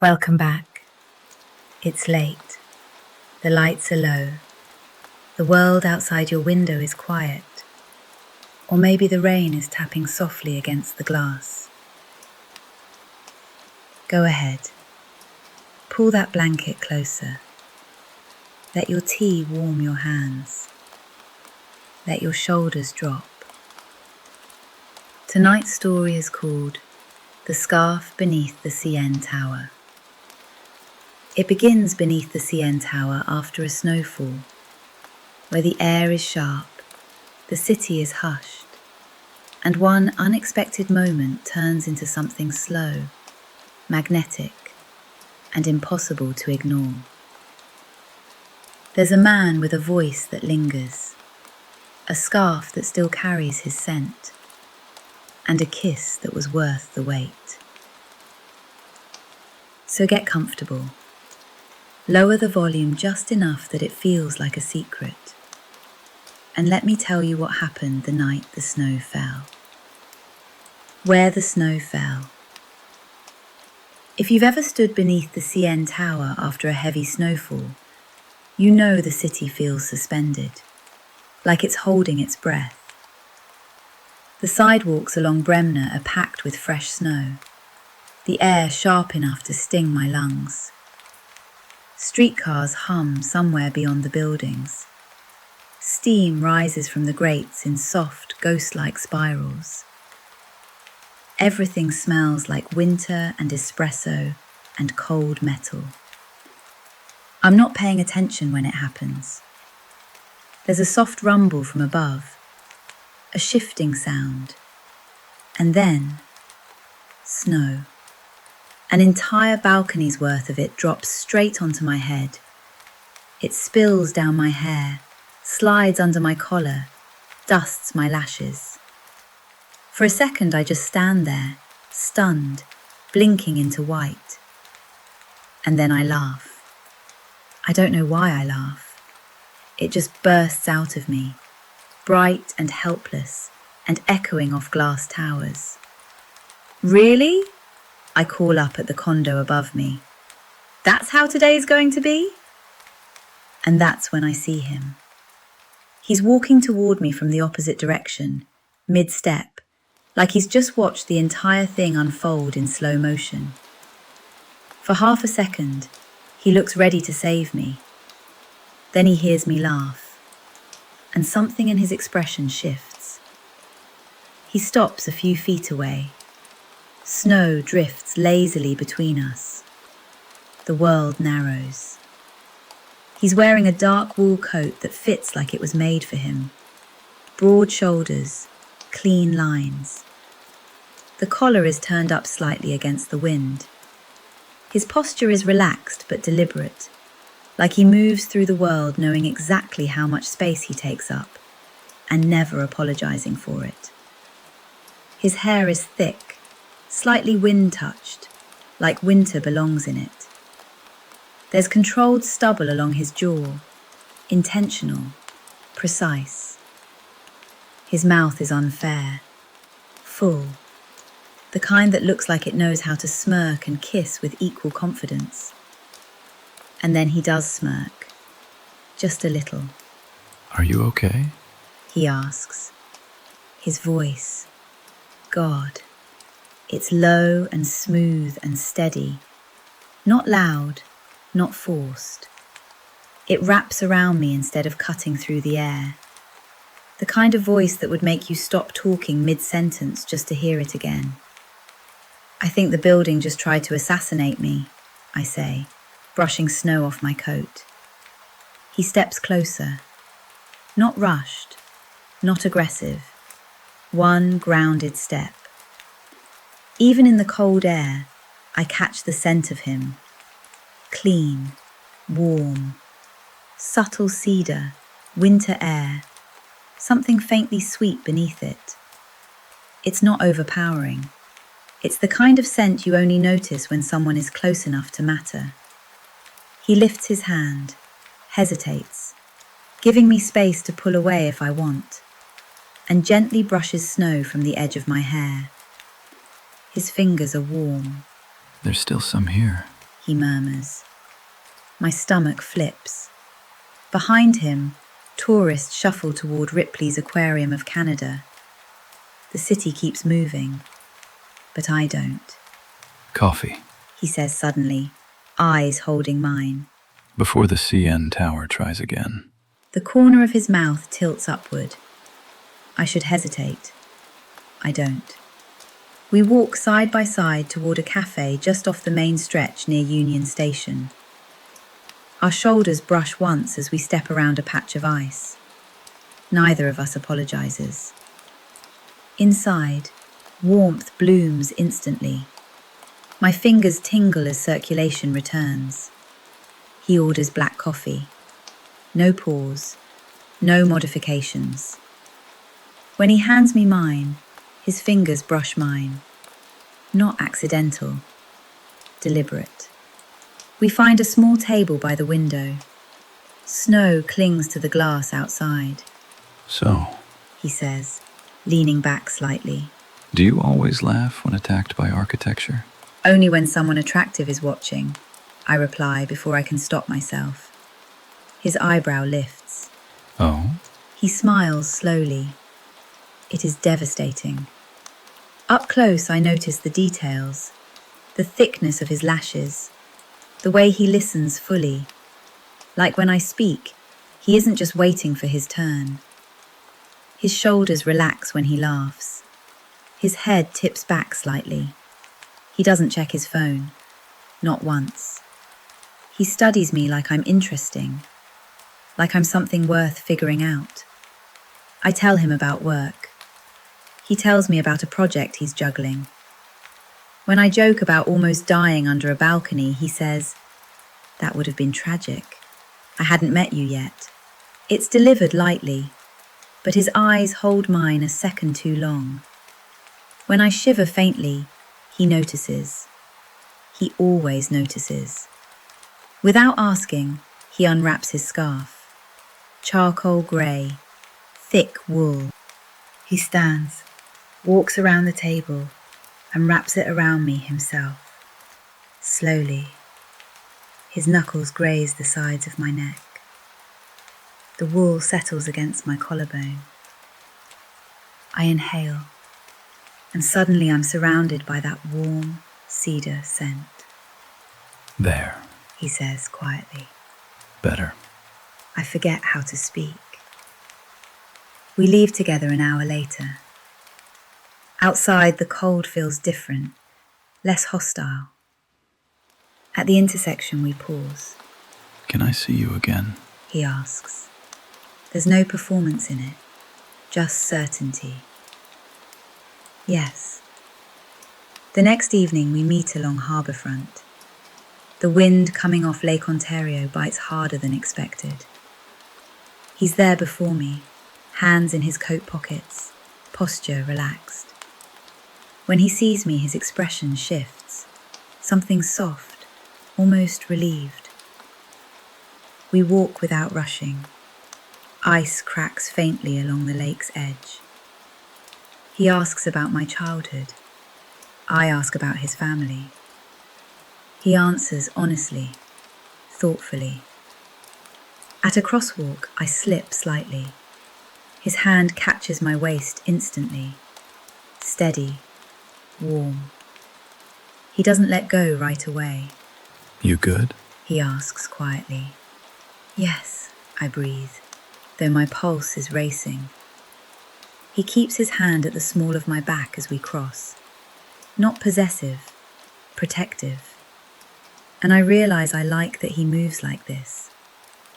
Welcome back. It's late. The lights are low. The world outside your window is quiet. Or maybe the rain is tapping softly against the glass. Go ahead. Pull that blanket closer. Let your tea warm your hands. Let your shoulders drop. Tonight's story is called The Scarf Beneath the CN Tower. It begins beneath the CN Tower after a snowfall, where the air is sharp, the city is hushed, and one unexpected moment turns into something slow, magnetic, and impossible to ignore. There's a man with a voice that lingers, a scarf that still carries his scent, and a kiss that was worth the wait. So get comfortable. Lower the volume just enough that it feels like a secret. And let me tell you what happened the night the snow fell. Where the snow fell. If you've ever stood beneath the CN Tower after a heavy snowfall, you know the city feels suspended, like it's holding its breath. The sidewalks along Bremner are packed with fresh snow, the air sharp enough to sting my lungs. Streetcars hum somewhere beyond the buildings. Steam rises from the grates in soft, ghost-like spirals. Everything smells like winter and espresso and cold metal. I'm not paying attention when it happens. There's a soft rumble from above, a shifting sound, and then snow. An entire balcony's worth of it drops straight onto my head. It spills down my hair, slides under my collar, dusts my lashes. For a second I just stand there, stunned, blinking into white. And then I laugh. I don't know why I laugh. It just bursts out of me, bright and helpless, and echoing off glass towers. Really? I call up at the condo above me. That's how today's going to be? And that's when I see him. He's walking toward me from the opposite direction, mid-step, like he's just watched the entire thing unfold in slow motion. For half a second, he looks ready to save me. Then he hears me laugh, and something in his expression shifts. He stops a few feet away. Snow drifts lazily between us. The world narrows. He's wearing a dark wool coat that fits like it was made for him. Broad shoulders, clean lines. The collar is turned up slightly against the wind. His posture is relaxed but deliberate, like he moves through the world knowing exactly how much space he takes up, and never apologizing for it. His hair is thick, slightly wind-touched, like winter belongs in it. There's controlled stubble along his jaw, intentional, precise. His mouth is unfair, full, the kind that looks like it knows how to smirk and kiss with equal confidence. And then he does smirk, just a little. Are you okay? He asks. His voice, God. It's low and smooth and steady, not loud, not forced. It wraps around me instead of cutting through the air. The kind of voice that would make you stop talking mid-sentence just to hear it again. I think the building just tried to assassinate me, I say, brushing snow off my coat. He steps closer, not rushed, not aggressive, one grounded step. Even in the cold air, I catch the scent of him. Clean, warm, subtle cedar, winter air, something faintly sweet beneath it. It's not overpowering. It's the kind of scent you only notice when someone is close enough to matter. He lifts his hand, hesitates, giving me space to pull away if I want, and gently brushes snow from the edge of my hair. His fingers are warm. There's still some here. he murmurs. My stomach flips. Behind him, tourists shuffle toward Ripley's Aquarium of Canada. The city keeps moving, but I don't. Coffee. He says suddenly, eyes holding mine. Before the CN Tower tries again. The corner of his mouth tilts upward. I should hesitate. I don't. We walk side by side toward a cafe just off the main stretch near Union Station. Our shoulders brush once as we step around a patch of ice. Neither of us apologizes. Inside, warmth blooms instantly. My fingers tingle as circulation returns. He orders black coffee. No pause, no modifications. When he hands me mine, his fingers brush mine. Not accidental, deliberate. We find a small table by the window. Snow clings to the glass outside. So, He says, leaning back slightly. do you always laugh when attacked by architecture? Only when someone attractive is watching, I reply before I can stop myself. His eyebrow lifts. Oh? He smiles slowly. It is devastating. Up close, I notice the details, the thickness of his lashes, the way he listens fully. Like when I speak, he isn't just waiting for his turn. His shoulders relax when he laughs. His head tips back slightly. He doesn't check his phone. Not once. He studies me like I'm interesting, like I'm something worth figuring out. I tell him about work. He tells me about a project he's juggling. When I joke about almost dying under a balcony, he says, "That would have been tragic. I hadn't met you yet." It's delivered lightly, but his eyes hold mine a second too long. When I shiver faintly, he notices. He always notices. Without asking, he unwraps his scarf. Charcoal grey, thick wool. He stands, walks around the table, and wraps it around me himself. Slowly, his knuckles graze the sides of my neck. The wool settles against my collarbone. I inhale, and suddenly I'm surrounded by that warm cedar scent. There. He says quietly. Better. I forget how to speak. We leave together an hour later. Outside, the cold feels different, less hostile. At the intersection, we pause. Can I see you again? He asks. There's no performance in it, just certainty. Yes. The next evening, we meet along harbourfront. The wind coming off Lake Ontario bites harder than expected. He's there before me, hands in his coat pockets, posture relaxed. When he sees me, his expression shifts, something soft, almost relieved. We walk without rushing. Ice cracks faintly along the lake's edge. He asks about my childhood. I ask about his family. He answers honestly, thoughtfully. At a crosswalk, I slip slightly. His hand catches my waist instantly. Steady, warm. He doesn't let go right away. You good? He asks quietly. Yes, I breathe, though my pulse is racing. He keeps his hand at the small of my back as we cross. Not possessive, protective. And I realize I like that he moves like this.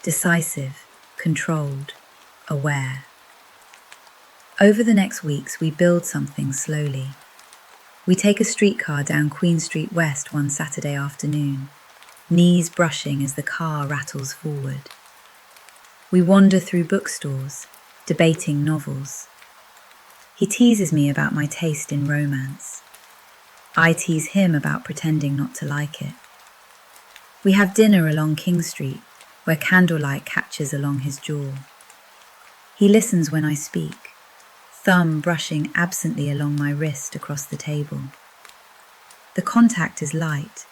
Decisive, controlled, aware. Over the next weeks, we build something slowly. We take a streetcar down Queen Street West one Saturday afternoon, knees brushing as the car rattles forward. We wander through bookstores, debating novels. He teases me about my taste in romance. I tease him about pretending not to like it. We have dinner along King Street, where candlelight catches along his jaw. He listens when I speak, thumb brushing absently along my wrist across the table. The contact is light,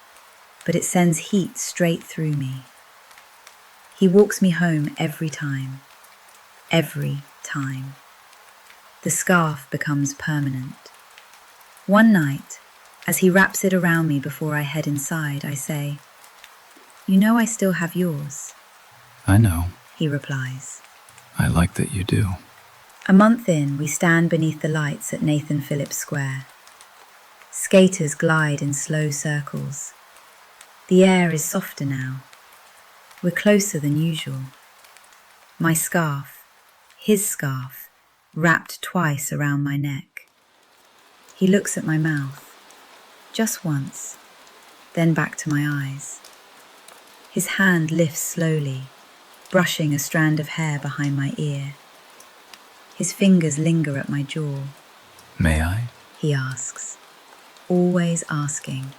but it sends heat straight through me. He walks me home every time. Every time. The scarf becomes permanent. One night, as he wraps it around me before I head inside, I say, "You know I still have yours." I know. He replies. I like that you do. A month in, we stand beneath the lights at Nathan Phillips Square. Skaters glide in slow circles. The air is softer now. We're closer than usual. My scarf, his scarf, wrapped twice around my neck. He looks at my mouth, just once, then back to my eyes. His hand lifts slowly, brushing a strand of hair behind my ear. His fingers linger at my jaw. May I? He asks, always asking,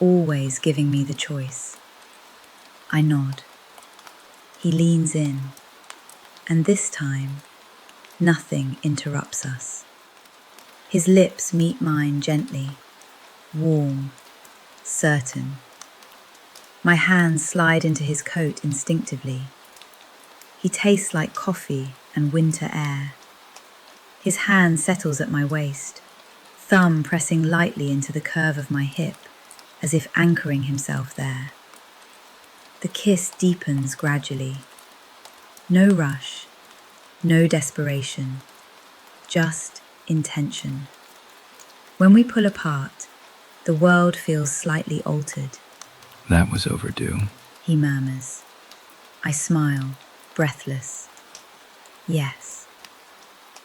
always giving me the choice. I nod. He leans in, and this time, nothing interrupts us. His lips meet mine gently, warm, certain. My hands slide into his coat instinctively. He tastes like coffee and winter air. His hand settles at my waist, thumb pressing lightly into the curve of my hip, as if anchoring himself there. The kiss deepens gradually. No rush, no desperation, just intention. When we pull apart, the world feels slightly altered. That was overdue. He murmurs. I smile, breathless. Yes.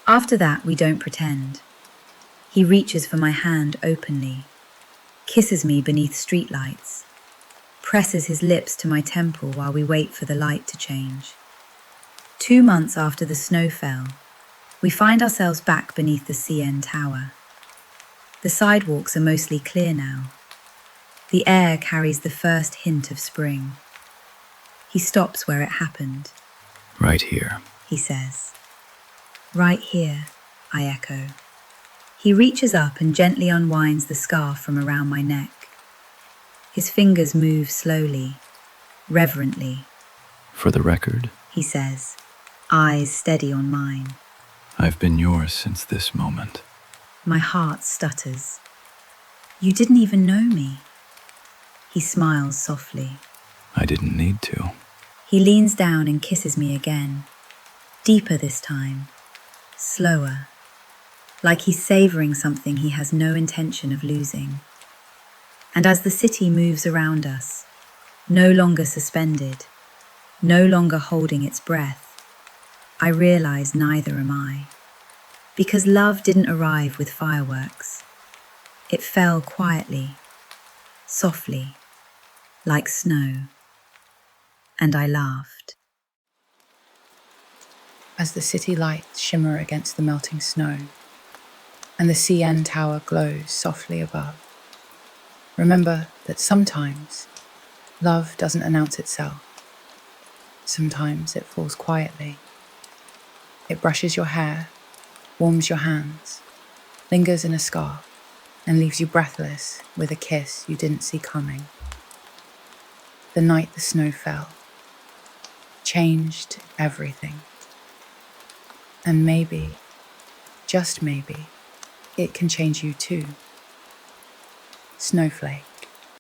After that, we don't pretend. He reaches for my hand openly, kisses me beneath streetlights, presses his lips to my temple while we wait for the light to change. 2 months after the snow fell, we find ourselves back beneath the CN Tower. The sidewalks are mostly clear now. The air carries the first hint of spring. He stops where it happened. Right here. He says. Right here, I echo. He reaches up and gently unwinds the scarf from around my neck. His fingers move slowly, reverently. For the record, He says, eyes steady on mine. I've been yours since this moment. My heart stutters. You didn't even know me. He smiles softly. I didn't need to. He leans down and kisses me again, deeper this time, slower, like he's savoring something he has no intention of losing. And as the city moves around us, no longer suspended, no longer holding its breath, I realize neither am I. Because love didn't arrive with fireworks. It fell quietly, softly, like snow. And I laughed. As the city lights shimmer against the melting snow, and the CN Tower glows softly above, remember that sometimes love doesn't announce itself. Sometimes it falls quietly. It brushes your hair, warms your hands, lingers in a scarf, and leaves you breathless with a kiss you didn't see coming. The night the snow fell changed everything. And maybe, just maybe, it can change you too. Snowflake.